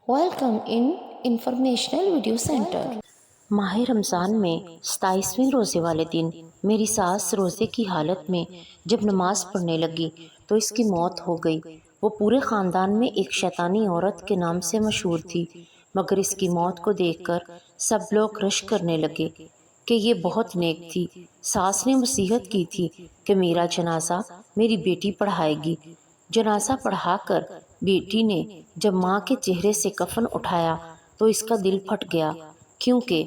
Welcome in Informational Video Center. ماہ رمضان میں 27ویں روزے والے دن میری ساس روزے کی حالت میں جب نماز پڑھنے لگی تو اس کی موت ہو گئی۔ وہ پورے خاندان میں ایک شیطانی عورت کے نام سے مشہور تھی، مگر اس کی موت کو دیکھ کر سب لوگ رشک کرنے لگے کہ یہ بہت نیک تھی۔ ساس نے وصیت کی تھی کہ میرا جنازہ میری بیٹی پڑھائے گی۔ جنازہ پڑھا کر بیٹی نے جب ماں کے چہرے سے کفن اٹھایا تو اس کا دل پھٹ گیا، کیونکہ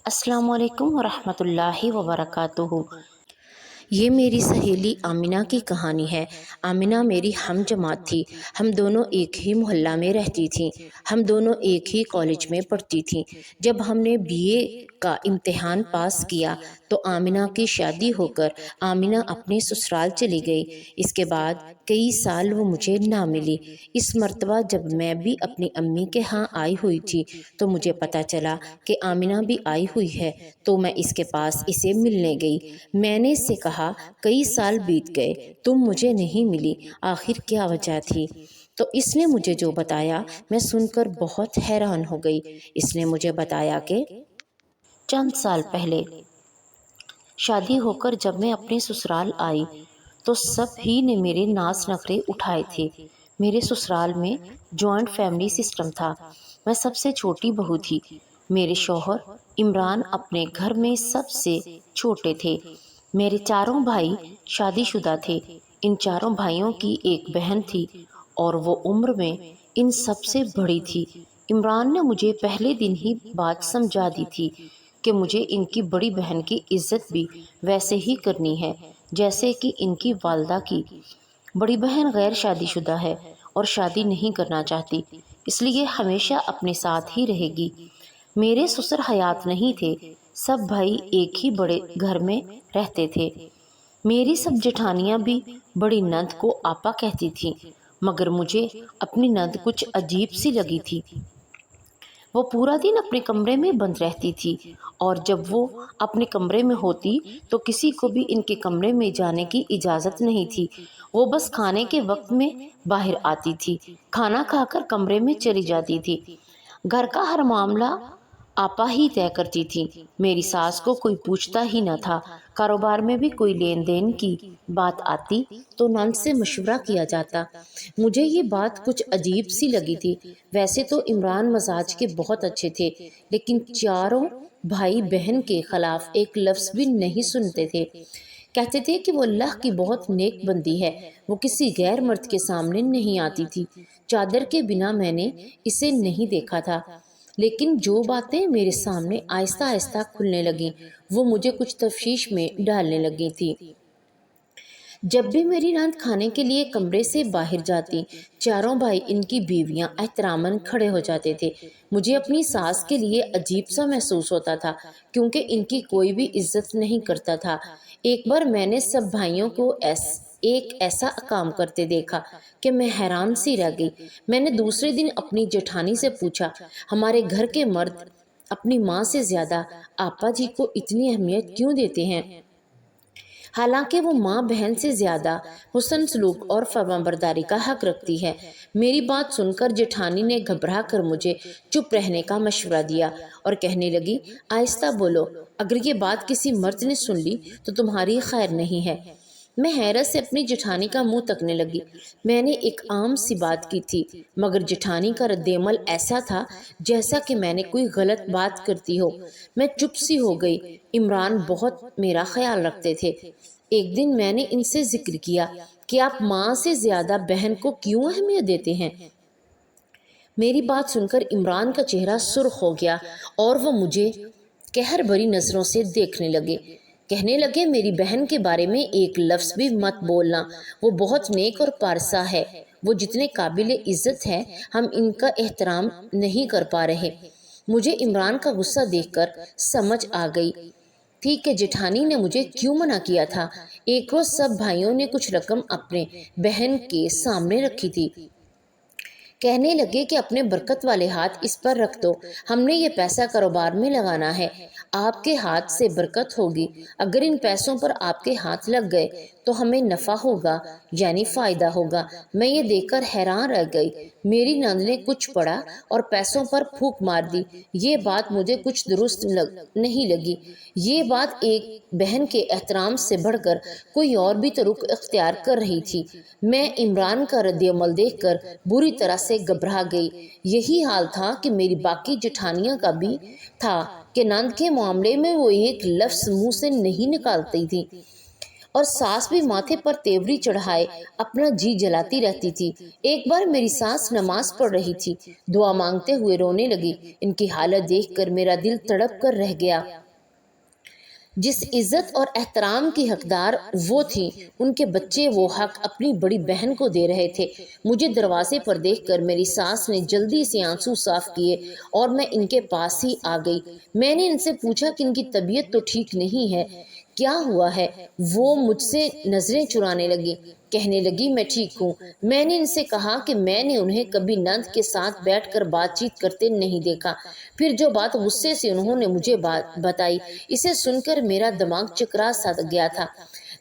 السلام علیکم ورحمۃ اللہ وبرکاتہ۔ یہ میری سہیلی آمنہ کی کہانی ہے۔ آمنہ میری ہم جماعت تھی۔ ہم دونوں ایک ہی محلہ میں رہتی تھیں۔ ہم دونوں ایک ہی کالج میں پڑھتی تھیں۔ جب ہم نے BA کا امتحان پاس کیا تو آمنہ کی شادی ہو کر آمنہ اپنے سسرال چلی گئی۔ اس کے بعد کئی سال وہ مجھے نہ ملی۔ اس مرتبہ جب میں بھی اپنی امی کے ہاں آئی ہوئی تھی تو مجھے پتہ چلا کہ آمنہ بھی آئی ہوئی ہے، تو میں اس کے پاس اسے ملنے گئی۔ میں نے اس سے کہا، کئی سال بیت گئے، تم مجھے نہیں ملی، آخر کیا وجہ تھی؟ تو اس نے مجھے جو بتایا میں سن کر بہت حیران ہو گئی۔ اس نے مجھے بتایا کہ چند سال پہلے شادی ہو کر جب میں اپنے سسرال آئی تو سب ہی نے میرے ناز نخرے اٹھائے تھے۔ میرے سسرال میں جوائنٹ فیملی سسٹم تھا۔ میں سب سے چھوٹی بہو تھی۔ میرے شوہر عمران اپنے گھر میں سب سے چھوٹے تھے۔ میرے چاروں بھائی شادی شدہ تھے۔ ان چاروں بھائیوں کی ایک بہن تھی اور وہ عمر میں ان سب سے بڑی تھی۔ عمران نے مجھے پہلے دن ہی بات سمجھا دی تھی کہ مجھے ان کی بڑی بہن کی عزت بھی ویسے ہی کرنی ہے جیسے کہ ان کی والدہ کی۔ بڑی بہن غیر شادی شدہ ہے اور شادی نہیں کرنا چاہتی، اس لیے ہمیشہ اپنے ساتھ ہی رہے گی۔ میرے سسر حیات نہیں تھے۔ سب بھائی ایک ہی بڑے گھر میں رہتے تھے۔ میری سب جٹھانیاں بھی بڑی نند کو آپا کہتی تھیں، مگر مجھے اپنی نند کچھ عجیب سی لگی تھی۔ وہ پورا دن اپنے کمرے میں بند رہتی تھی اور جب وہ اپنے کمرے میں ہوتی تو کسی کو بھی ان کے کمرے میں جانے کی اجازت نہیں تھی۔ وہ بس کھانے کے وقت میں باہر آتی تھی، کھانا کھا کر کمرے میں چلی جاتی تھی۔ گھر کا ہر معاملہ آپا ہی طے کرتی تھی۔ میری ساس کو کوئی پوچھتا ہی نہ تھا۔ کاروبار میں بھی کوئی لین دین کی بات آتی تو نند سے مشورہ کیا جاتا۔ مجھے یہ بات کچھ عجیب سی لگی تھی۔ ویسے تو عمران مزاج کے بہت اچھے تھے، لیکن چاروں بھائی بہن کے خلاف ایک لفظ بھی نہیں سنتے تھے۔ کہتے تھے کہ وہ اللہ کی بہت نیک بندی ہے، وہ کسی غیر مرد کے سامنے نہیں آتی تھی۔ چادر کے بنا میں نے اسے نہیں دیکھا تھا، لیکن جو باتیں میرے سامنے آہستہ آہستہ کھلنے لگیں وہ مجھے کچھ تشویش میں ڈالنے لگی تھی۔ جب بھی میری نند کھانے کے لیے کمرے سے باہر جاتی، چاروں بھائی ان کی بیویاں احتراماً کھڑے ہو جاتے تھے۔ مجھے اپنی ساس کے لیے عجیب سا محسوس ہوتا تھا، کیونکہ ان کی کوئی بھی عزت نہیں کرتا تھا۔ ایک بار میں نے سب بھائیوں کو ایک ایسا کام کرتے دیکھا کہ میں حیران سی رہ گئی۔ میں نے دوسرے دن اپنی جٹھانی سے پوچھا، ہمارے گھر کے مرد اپنی ماں سے زیادہ آپا جی کو اتنی اہمیت کیوں دیتے ہیں، حالانکہ وہ ماں بہن سے زیادہ حسن سلوک اور فرمانبرداری کا حق رکھتی ہے۔ میری بات سن کر جٹھانی نے گھبرا کر مجھے چپ رہنے کا مشورہ دیا اور کہنے لگی، آہستہ بولو، اگر یہ بات کسی مرد نے سن لی تو تمہاری خیر نہیں ہے۔ میں حیرت سے اپنی جٹھانی کا منہ تکنے لگی۔ میں نے ایک عام سی بات کی تھی، مگر جٹھانی کا رد عمل ایسا تھا جیسا کہ میں نے کوئی غلط بات کرتی ہو۔ میں چپ سی ہو گئی۔ عمران بہت میرا خیال رکھتے تھے۔ ایک دن میں نے ان سے ذکر کیا کہ آپ ماں سے زیادہ بہن کو کیوں اہمیت دیتے ہیں؟ میری بات سن کر عمران کا چہرہ سرخ ہو گیا اور وہ مجھے قہر بھری نظروں سے دیکھنے لگے۔ کہنے لگے، میری بہن کے بارے میں ایک لفظ بھی مت بولنا، وہ بہت نیک اور پارسا ہے، وہ جتنے قابل عزت ہے ہم ان کا احترام نہیں کر پا رہے۔ مجھے عمران کا غصہ دیکھ کر سمجھ آ گئی تھی کہ جٹھانی نے مجھے کیوں منع کیا تھا۔ ایک روز سب بھائیوں نے کچھ رقم اپنے بہن کے سامنے رکھی تھی۔ کہنے لگے کہ اپنے برکت والے ہاتھ اس پر رکھ دو، ہم نے یہ پیسہ کاروبار میں لگانا ہے، آپ کے ہاتھ سے برکت ہوگی۔ اگر ان پیسوں پر آپ کے ہاتھ لگ گئے تو ہمیں نفع ہوگا یعنی فائدہ ہوگا۔ میں یہ دیکھ کر حیران رہ گئی۔ میری نند نے کچھ پڑھا اور پیسوں پر پھونک مار دی۔ یہ بات مجھے کچھ درست نہیں لگی۔ یہ بات ایک بہن کے احترام سے بڑھ کر کوئی اور بھی طرق اختیار کر رہی تھی۔ میں عمران کا رد عمل دیکھ کر بری طرح سے گھبرا گئی۔ یہی حال تھا کہ میری باقی جٹھانیاں کا بھی تھا کہ نند کے معاملے میں وہ ایک لفظ منہ سے نہیں نکالتی تھی اور ساس بھی ماتھے پر تیوری چڑھائے اپنا جی جلاتی رہتی تھی۔ ایک بار میری ساس نماز پڑھ رہی تھی، دعا مانگتے ہوئے رونے لگی۔ ان کی حالت دیکھ کر میرا دل تڑپ کر رہ گیا۔ جس عزت اور احترام کی حقدار وہ تھی، ان کے بچے وہ حق اپنی بڑی بہن کو دے رہے تھے۔ مجھے دروازے پر دیکھ کر میری ساس نے جلدی سے آنسو صاف کیے اور میں ان کے پاس ہی آ گئی۔ میں نے ان سے پوچھا کہ ان کی طبیعت تو ٹھیک نہیں ہے، کیا ہوا ہے؟ وہ مجھ سے نظریں چرانے لگی، کہنے لگی میں ٹھیک ہوں۔ میں نے ان سے کہا کہ میں نے انہیں کبھی نند کے ساتھ بیٹھ کر بات چیت کرتے نہیں دیکھا۔ پھر جو بات غصے سے انہوں نے مجھے بتائی، اسے سن کر میرا دماغ چکرا سا گیا تھا۔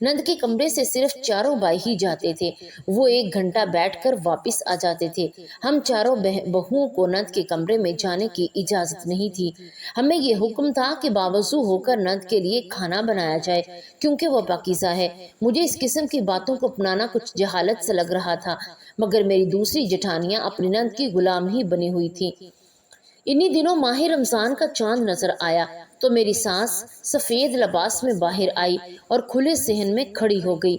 نند کے کمرے سے صرف چاروں بھائی ہی جاتے تھے۔ وہ 1 گھنٹہ بیٹھ کر واپس آ جاتے تھے۔ ہم چاروں بہوؤں کو نند کے کمرے میں جانے کی اجازت نہیں تھی۔ ہمیں یہ حکم تھا کہ باوضو ہو کر نند کے لیے کھانا بنایا جائے، کیونکہ وہ پاکیزہ ہے۔ مجھے اس قسم کی باتوں کو اپنانا کچھ جہالت سے لگ رہا تھا، مگر میری دوسری جٹھانیاں اپنی نند کی غلام ہی بنی ہوئی تھیں۔ انہی دنوں ماہ رمضان کا چاند نظر آیا تو میری سانس سفید لباس میں باہر آئی اور کھلے صحن میں کھڑی ہو گئی۔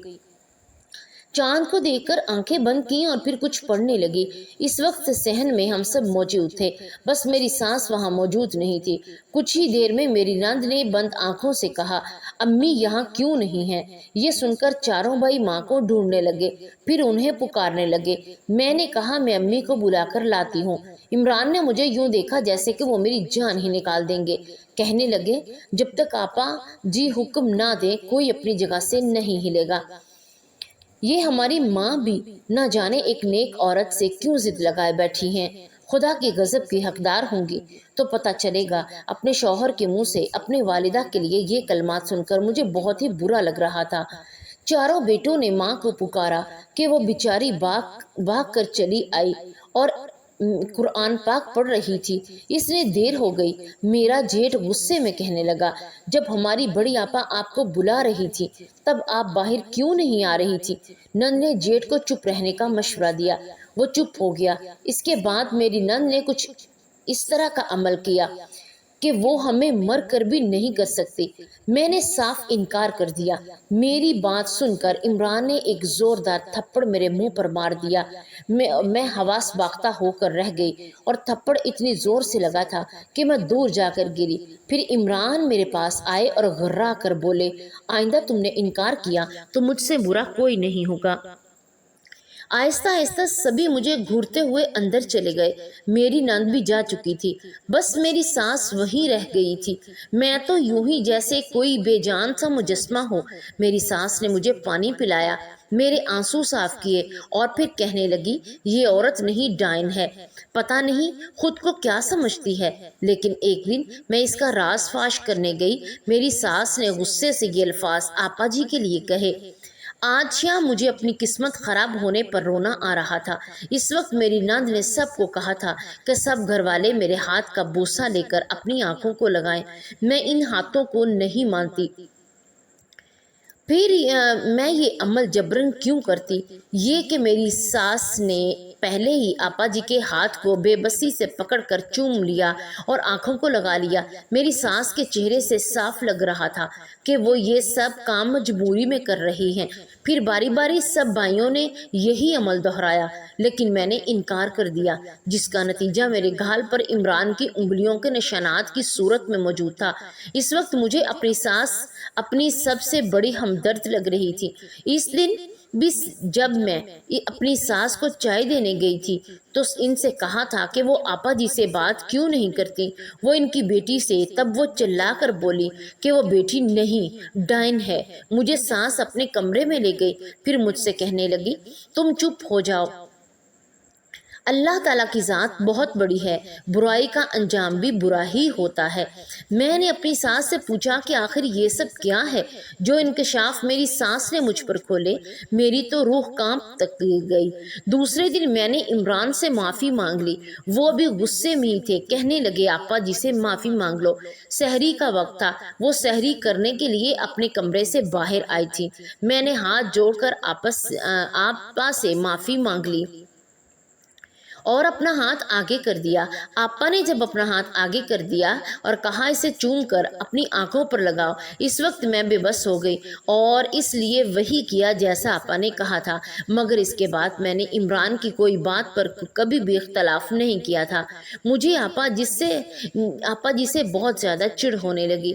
چاند کو دیکھ کر آنکھیں بند کی اور پھر کچھ پڑھنے لگی۔ اس وقت صحن میں ہم سب موجود تھے، بس میری سانس وہاں موجود نہیں تھی۔ کچھ ہی دیر میں میری نند نے بند آنکھوں سے کہا، امی یہاں کیوں نہیں ہیں؟ یہ سن کر چاروں بھائی ماں کو ڈھونڈنے لگے، پھر انہیں پکارنے لگے۔ میں نے کہا میں امی کو بلا کر لاتی ہوں۔ عمران نے مجھے یوں دیکھا جیسے کہ وہ میری جان ہی نکال دیں گے۔ کہنے لگے، جب تک آپا جی حکم نہ دے کوئی اپنی جگہ سے نہیں ہلے گا۔ یہ ہماری ماں بھی نہ جانے ایک نیک عورت سے کیوں ضد لگائے بیٹھی ہیں۔ خدا کی غضب کی حقدار ہوں گی تو پتہ چلے گا۔ اپنے شوہر کے منہ سے اپنے والدہ کے لیے یہ کلمات سن کر مجھے بہت ہی برا لگ رہا تھا۔ چاروں بیٹوں نے ماں کو پکارا کہ وہ بیچاری بھاگ کر چلی آئی اور قرآن پاک پڑھ رہی تھی۔ اس نے دیر ہو گئی۔ میرا جیٹھ غصے میں کہنے لگا، جب ہماری بڑی آپا آپ کو بلا رہی تھی تب آپ باہر کیوں نہیں آ رہی تھی؟ نند نے جیٹھ کو چپ رہنے کا مشورہ دیا۔ وہ چپ ہو گیا۔ اس کے بعد میری نند نے کچھ اس طرح کا عمل کیا کہ وہ ہمیں مر کر بھی نہیں کر سکتی۔ میں نے صاف انکار کر دیا۔ میری بات سن کر عمران نے ایک زوردار تھپڑ میرے منہ پر مار دیا۔ میں حواس باختہ ہو کر رہ گئی اور تھپڑ اتنی زور سے لگا تھا کہ میں دور جا کر گری۔ پھر عمران میرے پاس آئے اور غرا کر بولے، آئندہ تم نے انکار کیا تو مجھ سے برا کوئی نہیں ہوگا۔ آہستہ آہستہ سبھی مجھے گھورتے ہوئے اندر چلے گئے۔ میری نند بھی جا چکی تھی، بس میری سانس وہیں رہ گئی تھی۔ میں تو یوں ہی جیسے کوئی بے جان سا مجسمہ ہو۔ میری سانس نے مجھے پانی پلایا، میرے آنسو صاف کیے اور پھر کہنے لگی، یہ عورت نہیں ڈائن ہے، پتہ نہیں خود کو کیا سمجھتی ہے۔ لیکن ایک دن میں اس کا راز فاش کرنے گئی۔ میری ساس نے غصے سے یہ الفاظ آپا جی کے لیے کہے۔ آج شام مجھے اپنی قسمت خراب ہونے پر رونا آ رہا تھا۔ اس وقت میری نند نے سب کو کہا تھا کہ سب گھر والے میرے ہاتھ کا بوسہ لے کر اپنی آنکھوں کو لگائیں۔ میں ان ہاتھوں کو نہیں مانتی۔ پھر میں یہ عمل جبرن کیوں کرتی؟ یہ کہ میری ساس نے پہلے ہی آپا جی کے ہاتھ کو بے بسی سے پکڑ کر چوم لیا اور آنکھوں کو لگا لیا۔ میری ساس کے چہرے سے صاف لگ رہا تھا کہ وہ یہ سب کام مجبوری میں کر رہی ہیں۔ پھر باری باری سب بھائیوں نے یہی عمل دہرایا، لیکن میں نے انکار کر دیا، جس کا نتیجہ میرے گال پر عمران کی انگلیوں کے نشانات کی صورت میں موجود تھا۔ اس وقت مجھے اپنی ساس اپنی سب سے بڑی ہمدرد لگ رہی تھی۔ اس دن بھی جب میں اپنی ساس کو چائے دینے گئی تھی تو ان سے کہا تھا کہ وہ آپا جی سے بات کیوں نہیں کرتی، وہ ان کی بیٹی سے۔ تب وہ چلا کر بولی کہ وہ بیٹی نہیں، ڈائن ہے۔ مجھے ساس اپنے کمرے میں لے گئی، پھر مجھ سے کہنے لگی، تم چپ ہو جاؤ، اللہ تعالیٰ کی ذات بہت بڑی ہے، برائی کا انجام بھی برا ہی ہوتا ہے۔ میں نے اپنی ساس سے پوچھا کہ آخر یہ سب کیا ہے جو انکشاف میری ساس نے مجھ پر کھولے؟ میری تو روح کانپ تک گئی۔ دوسرے دن میں نے عمران سے معافی مانگ لی۔ وہ بھی غصے میں ہی تھے، کہنے لگے آپا جی سے معافی مانگ لو، سحری کا وقت تھا۔ وہ سحری کرنے کے لیے اپنے کمرے سے باہر آئی تھی۔ میں نے ہاتھ جوڑ کر آپا سے معافی مانگ لی اور اپنا ہاتھ آگے کر دیا۔ آپا نے جب اپنا ہاتھ آگے کر دیا اور کہا اسے چوم کر اپنی آنکھوں پر لگاؤ، اس وقت میں بے بس ہو گئی اور اس لیے وہی کیا جیسا آپا نے کہا تھا۔ مگر اس کے بعد میں نے عمران کی کوئی بات پر کبھی بھی اختلاف نہیں کیا تھا۔ مجھے آپا جی سے بہت زیادہ چڑ ہونے لگی۔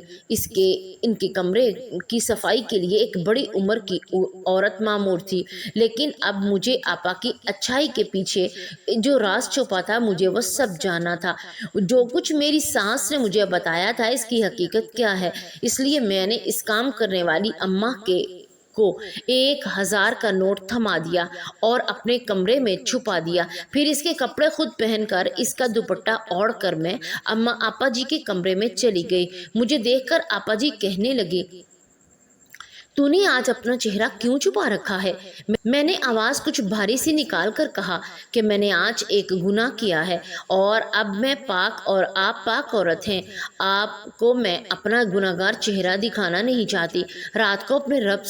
ان کے کمرے کی صفائی کے لیے ایک بڑی عمر کی عورت مامور تھی، لیکن اب مجھے آپا کی اچھائی کے پیچھے جو راز چھپا تھا مجھے وہ سب جانا تھا۔ جو کچھ میری ساس نے مجھے بتایا تھا اس کی حقیقت کیا ہے، اس لیے میں نے اس کام کرنے والی اماں کو 1000 کا نوٹ تھما دیا اور اپنے کمرے میں چھپا دیا۔ پھر اس کے کپڑے خود پہن کر اس کا دوپٹہ اوڑھ کر میں آپا جی کے کمرے میں چلی گئی۔ مجھے دیکھ کر آپا جی کہنے لگے، تو نے آج اپنا چہرہ کیوں چھپا رکھا ہے؟ میں نے آواز کچھ بھاری سی نکال کر کہا کہ میں نے آج ایک گناہ کیا ہے اور اب میں پاک اور آپ پاک عورت ہیں۔ آپ کو میں اپنا گناہگار چہرہ دکھانا نہیں چاہتی۔ رات کو اپنے رب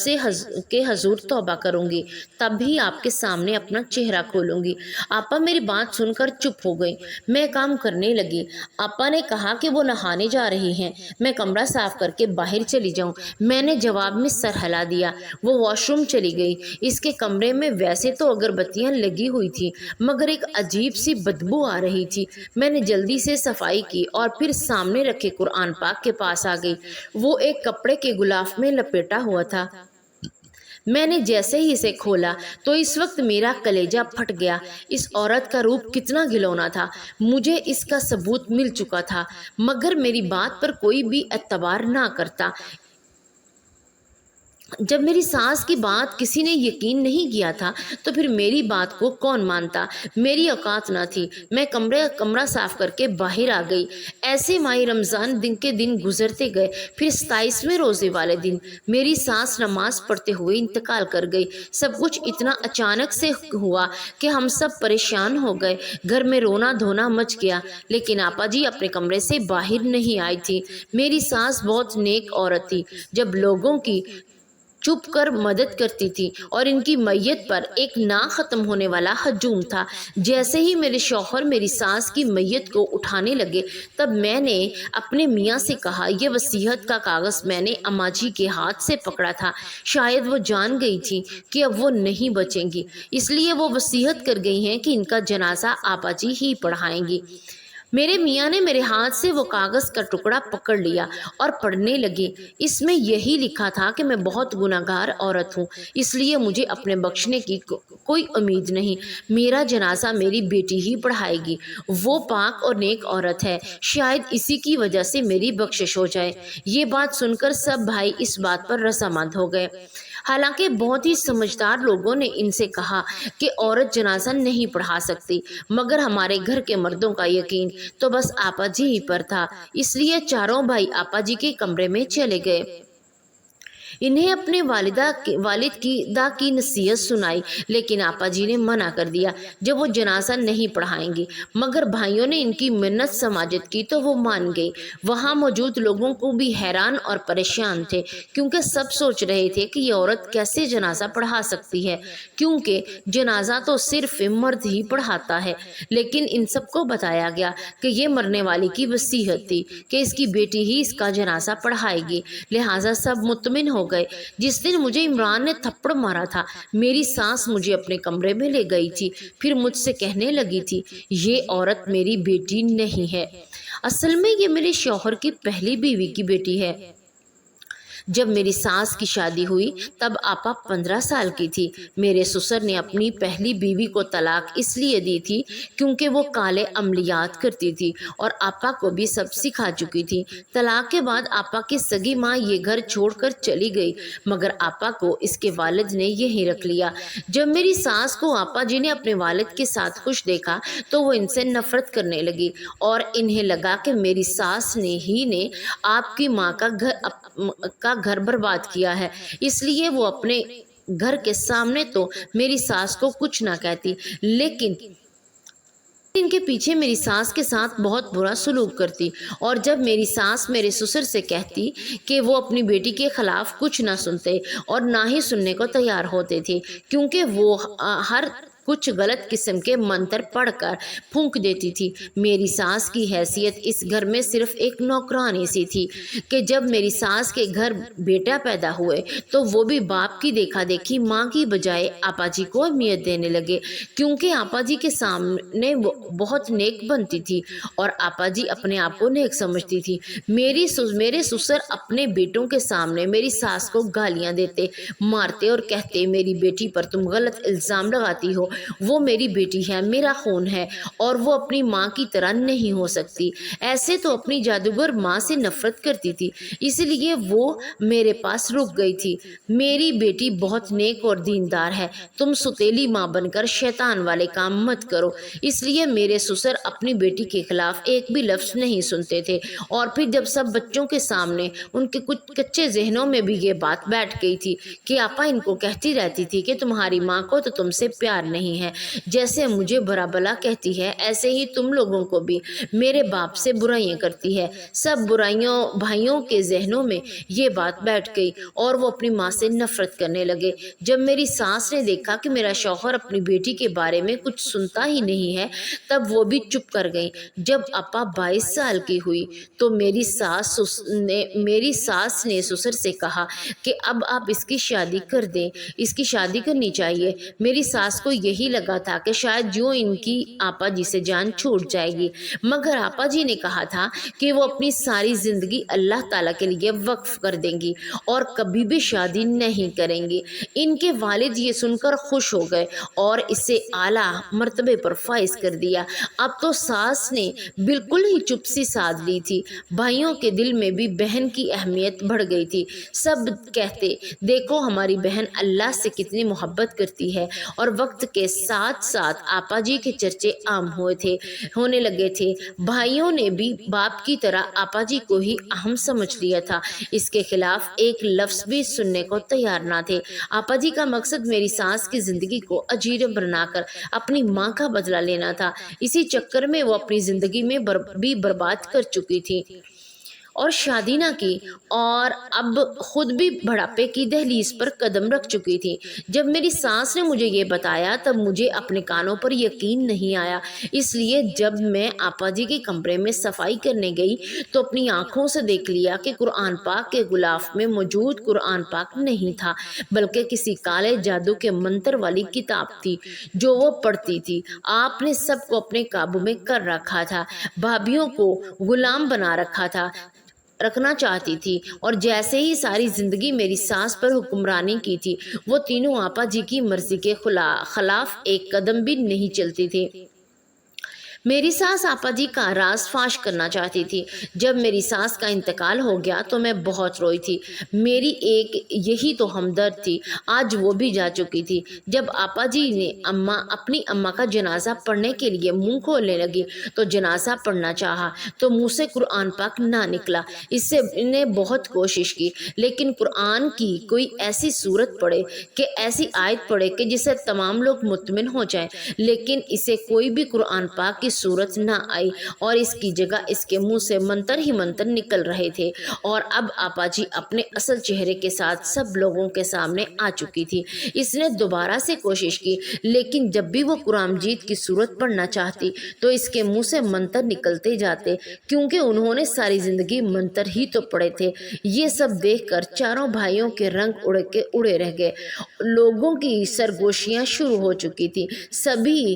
کے حضور توبہ کروں گی، تب بھی آپ کے سامنے اپنا چہرہ کھولوں گی۔ آپا میری بات سن کر چپ ہو گئی۔ میں کام کرنے لگی۔ آپا نے کہا کہ وہ نہانے جا رہی ہیں، میں کمرہ صاف کر کے باہر چلی جاؤں۔ میں نے جواب میں سر ہلا دیا۔ وہ واش روم چلی گئی۔ اس کے کمرے میں ویسے تو اگربتیاں لگی ہوئی تھی، مگر ایک عجیب سی بدبو آ رہی تھی۔ میں نے جلدی سے صفائی کی اور پھر سامنے رکھے قرآن پاک کے پاس آ گئی۔ وہ ایک کپڑے کے غلاف میں لپیٹا ہوا تھا۔ میں نے جیسے ہی اسے کھولا تو اس وقت میرا کلیجہ پھٹ گیا۔ اس عورت کا روپ کتنا گھلونا تھا، مجھے اس کا ثبوت مل چکا تھا، مگر میری بات پر کوئی بھی اعتبار نہ کرتا۔ جب میری ساس کی بات کسی نے یقین نہیں کیا تھا تو پھر میری بات کو کون مانتا؟ میری اوقات نہ تھی۔ میں کمرہ صاف کر کے باہر آ گئی۔ ایسے ماہ رمضان دن کے دن گزرتے گئے۔ پھر 27ویں روزے والے دن میری ساس نماز پڑھتے ہوئے انتقال کر گئی۔ سب کچھ اتنا اچانک سے ہوا کہ ہم سب پریشان ہو گئے۔ گھر میں رونا دھونا مچ گیا، لیکن آپا جی اپنے کمرے سے باہر نہیں آئی تھی۔ میری ساس بہت نیک عورت تھی، جب لوگوں کی چھپ کر مدد کرتی تھی اور ان کی میت پر ایک نہ ختم ہونے والا ہجوم تھا۔ جیسے ہی میرے شوہر میری ساس کی میت کو اٹھانے لگے تب میں نے اپنے میاں سے کہا، یہ وصیت کا کاغذ میں نے اماں جی کے ہاتھ سے پکڑا تھا، شاید وہ جان گئی تھی کہ اب وہ نہیں بچیں گی، اس لیے وہ وصیت کر گئی ہیں کہ ان کا جنازہ آپا جی ہی پڑھائیں گی۔ میرے میاں نے میرے ہاتھ سے وہ کاغذ کا ٹکڑا پکڑ لیا اور پڑھنے لگے۔ اس میں یہی لکھا تھا کہ میں بہت گناہگار عورت ہوں، اس لیے مجھے اپنے بخشنے کی کوئی امید نہیں۔ میرا جنازہ میری بیٹی ہی پڑھائے گی۔ وہ پاک اور نیک عورت ہے، شاید اسی کی وجہ سے میری بخشش ہو جائے۔ یہ بات سن کر سب بھائی اس بات پر رضامند ہو گئے۔ حالانکہ بہت ہی سمجھدار لوگوں نے ان سے کہا کہ عورت جنازہ نہیں پڑھا سکتی، مگر ہمارے گھر کے مردوں کا یقین تو بس آپا جی ہی پر تھا، اس لیے چاروں بھائی آپا جی کے کمرے میں چلے گئے۔ انہیں اپنے والد کی نصیحت سنائی، لیکن آپا جی نے منع کر دیا جب وہ جنازہ نہیں پڑھائیں گی، مگر بھائیوں نے ان کی منت سماجت کی تو وہ مان گئی۔ وہاں موجود لوگوں کو بھی حیران اور پریشان تھے، کیونکہ سب سوچ رہے تھے کہ یہ عورت کیسے جنازہ پڑھا سکتی ہے، کیونکہ جنازہ تو صرف مرد ہی پڑھاتا ہے۔ لیکن ان سب کو بتایا گیا کہ یہ مرنے والی کی وصیت تھی کہ اس کی بیٹی ہی اس کا جنازہ پڑھائے گی، لہٰذا سب مطمئن ہو گئے۔ جس دن مجھے عمران نے تھپڑ مارا تھا، میری ساس مجھے اپنے کمرے میں لے گئی تھی، پھر مجھ سے کہنے لگی تھی، یہ عورت میری بیٹی نہیں ہے، اصل میں یہ میرے شوہر کی پہلی بیوی کی بیٹی ہے۔ جب میری ساس کی شادی ہوئی تب آپا 15 سال کی تھی۔ میرے سسر نے اپنی پہلی بیوی کو طلاق اس لیے دی تھی کیونکہ وہ کالے عملیات کرتی تھی اور آپا کو بھی سب سکھا چکی تھی۔ طلاق کے بعد آپا کی سگی ماں یہ گھر چھوڑ کر چلی گئی، مگر آپا کو اس کے والد نے یہیں رکھ لیا۔ جب میری ساس کو آپا جی نے اپنے والد کے ساتھ خوش دیکھا تو وہ ان سے نفرت کرنے لگی اور انہیں لگا کہ میری ساس نے آپ کی ماں کا گھر برباد کیا ہے، اس لیے وہ اپنے گھر کے سامنے تو میری ساس کو کچھ نہ کہتی، لیکن ان کے پیچھے میری ساس کے ساتھ بہت برا سلوک کرتی، اور جب میری ساس میرے سسر سے کہتی کہ وہ اپنی بیٹی کے خلاف کچھ نہ سنتے اور نہ ہی سننے کو تیار ہوتے تھے، کیونکہ وہ ہر کچھ غلط قسم کے منتر پڑھ کر پھونک دیتی تھی۔ میری ساس کی حیثیت اس گھر میں صرف ایک نوکرانی سی تھی کہ جب میری ساس کے گھر بیٹا پیدا ہوئے تو وہ بھی باپ کی دیکھا دیکھی ماں کی بجائے آپا جی کو اہمیت دینے لگے، کیونکہ آپا جی کے سامنے وہ بہت نیک بنتی تھی اور آپا جی اپنے آپ کو نیک سمجھتی تھی۔ میرے سسر اپنے بیٹوں کے سامنے میری ساس کو گالیاں دیتے، مارتے اور کہتے میری بیٹی پر تم غلط الزام لگاتی ہو، وہ میری بیٹی ہے، میرا خون ہے اور وہ اپنی ماں کی طرح نہیں ہو سکتی۔ ایسے تو اپنی جادوگر ماں سے نفرت کرتی تھی، اس لیے وہ میرے پاس رک گئی تھی۔ میری بیٹی بہت نیک اور دیندار ہے، تم ستیلی ماں بن کر شیطان والے کام مت کرو۔ اس لیے میرے سسر اپنی بیٹی کے خلاف ایک بھی لفظ نہیں سنتے تھے، اور پھر جب سب بچوں کے سامنے ان کے کچھ کچے ذہنوں میں بھی یہ بات بیٹھ گئی تھی کہ آپا ان کو کہتی رہتی تھی کہ تمہاری ماں کو تو تم سے پیار نہیں ہے، جیسے مجھے برا بلا کہتی ہے ایسے ہی تم لوگوں کو بھی میرے باپ سے برائیاں کرتی ہے۔ سب بھائیوں کے ذہنوں میں یہ بات بیٹھ گئی اور وہ اپنی ماں سے نفرت کرنے لگے۔ جب میری ساس نے دیکھا کہ میرا شوہر اپنی بیٹی کے بارے میں کچھ سنتا ہی نہیں ہے تب وہ بھی چپ کر گئی۔ جب آپا 22 سال کی ہوئی تو میری ساس نے سسر سے کہا کہ اب آپ اس کی شادی کر دیں، اس کی شادی کرنی چاہیے۔ میری ساس کو یہی لگا تھا کہ شاید جو ان کی آپا جی سے جان چھوٹ جائے گی، مگر آپا جی نے کہا تھا کہ وہ اپنی ساری زندگی اللہ تعالیٰ کے لیے وقف کر دیں گی اور کبھی بھی شادی نہیں کریں گی۔ ان کے والد یہ سن کر خوش ہو گئے اور اسے اعلیٰ مرتبے پر فائز کر دیا۔ اب تو ساس نے بالکل ہی چپ سی سادھ لی تھی۔ بھائیوں کے دل میں بھی بہن کی اہمیت بڑھ گئی تھی۔ سب کہتے دیکھو ہماری بہن اللہ سے کتنی محبت کرتی ہے، اور وقت کے ساتھ ساتھ آپا جی کے چرچے عام ہونے لگے تھے۔ بھائیوں نے بھی باپ کی طرح آپا جی کو ہی اہم سمجھ لیا تھا، اس کے خلاف ایک لفظ بھی سننے کو تیار نہ تھے۔ آپا جی کا مقصد میری ساس کی زندگی کو اجیرے بنا کر اپنی ماں کا بدلہ لینا تھا۔ اسی چکر میں وہ اپنی زندگی میں بھی برباد کر چکی تھی اور شادی نہ کی، اور اب خود بھی بڑھاپے کی دہلیز پر قدم رکھ چکی تھی۔ جب میری ساس نے مجھے یہ بتایا تب مجھے اپنے کانوں پر یقین نہیں آیا، اس لیے جب میں آپا جی کے کمرے میں صفائی کرنے گئی تو اپنی آنکھوں سے دیکھ لیا کہ قرآن پاک کے غلاف میں موجود قرآن پاک نہیں تھا، بلکہ کسی کالے جادو کے منتر والی کتاب تھی جو وہ پڑھتی تھی۔ آپ نے سب کو اپنے قابو میں کر رکھا تھا، بھابھیوں کو غلام بنا رکھنا چاہتی تھی، اور جیسے ہی ساری زندگی میری ساس پر حکمرانی کی تھی، وہ تینوں آپا جی کی مرضی کے خلاف ایک قدم بھی نہیں چلتی تھی۔ میری ساس آپا جی کا راز فاش کرنا چاہتی تھی۔ جب میری ساس کا انتقال ہو گیا تو میں بہت روئی تھی۔ میری ایک یہی تو ہمدرد تھی، آج وہ بھی جا چکی تھی۔ جب آپا جی نے اپنی اماں کا جنازہ پڑھنے کے لیے منہ کھولنے لگی تو جنازہ پڑھنا چاہا تو منہ سے قرآن پاک نہ نکلا۔ اس سے نے بہت کوشش کی، لیکن قرآن کی کوئی ایسی صورت پڑھے کہ ایسی آیت پڑھے کہ جسے تمام لوگ مطمئن ہو جائیں، لیکن اسے کوئی بھی قرآن پاک کی صورت نہ آئی، اور اس کی جگہ اس کے منہ سے منتر ہی منتر نکل رہے تھے۔ اور اب آپا جی اپنے اصل چہرے کے ساتھ سب لوگوں کے سامنے آ چکی تھی۔ اس نے دوبارہ سے کوشش کی، لیکن جب بھی وہ قرآن مجید کی صورت پڑھنا چاہتی تو اس کے منہ سے منتر نکلتے جاتے، کیونکہ انہوں نے ساری زندگی منتر ہی تو پڑھے تھے۔ یہ سب دیکھ کر چاروں بھائیوں کے رنگ اڑے رہ گئے۔ لوگوں کی سرگوشیاں شروع ہو چکی تھی۔ سبھی